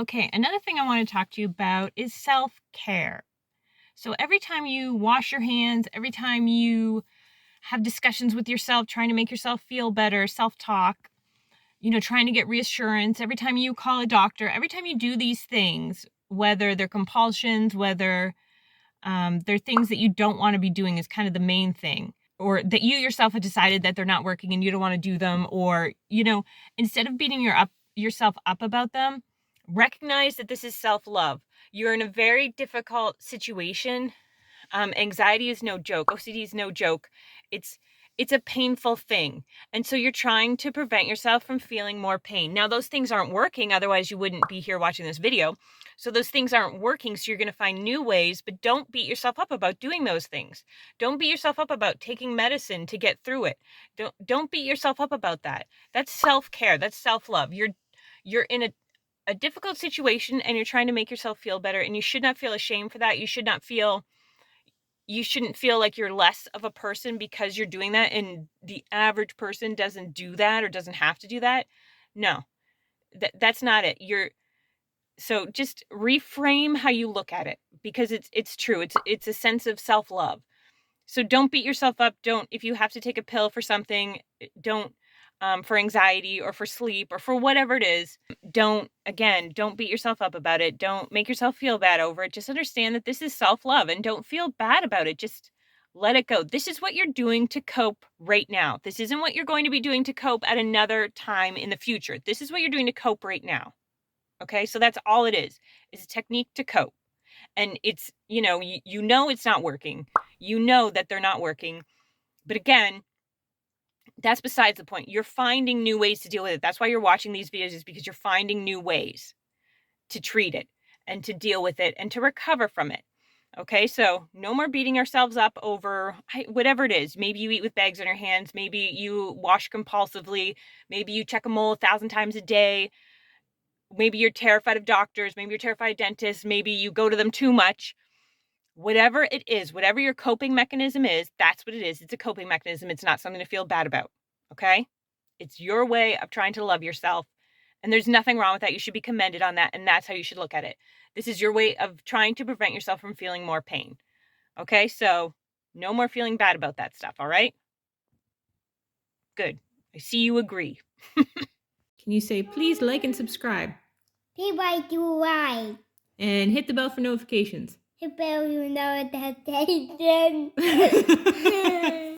Okay, another thing I want to talk to you about is self-care. So every time you wash your hands, every time you have discussions with yourself, trying to make yourself feel better, self-talk, trying to get reassurance, every time you call a doctor, every time you do these things, whether they're compulsions, whether they're things that you don't want to be doing is kind of the main thing, or that you yourself have decided that they're not working and you don't want to do them, or, instead of beating yourself up about them, recognize that this is self-love. You're in a very difficult situation. Anxiety is no joke. OCD is no joke. It's a painful thing. And so you're trying to prevent yourself from feeling more pain. Now, those things aren't working. Otherwise, you wouldn't be here watching this video. So those things aren't working. So you're going to find new ways, but don't beat yourself up about doing those things. Don't beat yourself up about taking medicine to get through it. Don't beat yourself up about that. That's self-care. That's self-love. You're in a difficult situation and you're trying to make yourself feel better, and you should not feel ashamed for that. You shouldn't feel like you're less of a person because you're doing that, and the average person doesn't do that or doesn't have to do that. No, that's not it. So just reframe how you look at it, because it's true. It's a sense of self-love. So don't beat yourself up. If you have to take a pill for something, don't, for anxiety or for sleep or for whatever it is, don't beat yourself up about it. Don't make yourself feel bad over it. Just understand that this is self-love, and don't feel bad about it. Just let it go. This is what you're doing to cope right now. This isn't what you're going to be doing to cope at another time in the future. This is what you're doing to cope right now. Okay? So that's all it is a technique to cope. And it's, it's not working. You know that they're not working. But again, that's besides the point. You're finding new ways to deal with it. That's why you're watching these videos, is because you're finding new ways to treat it and to deal with it and to recover from it. Okay, so no more beating ourselves up over whatever it is. Maybe you eat with bags on your hands. Maybe you wash compulsively. Maybe you check a mole 1,000 times a day. Maybe you're terrified of doctors. Maybe you're terrified of dentists. Maybe you go to them too much. Whatever it is, whatever your coping mechanism is, that's what it is. It's a coping mechanism. It's not something to feel bad about. Okay? It's your way of trying to love yourself. And there's nothing wrong with that. You should be commended on that. And that's how you should look at it. This is your way of trying to prevent yourself from feeling more pain. Okay? So no more feeling bad about that stuff. All right? Good. I see you agree. Can you say, please like and subscribe? Please like you right. And hit the bell for notifications. Hit bell, you know that station.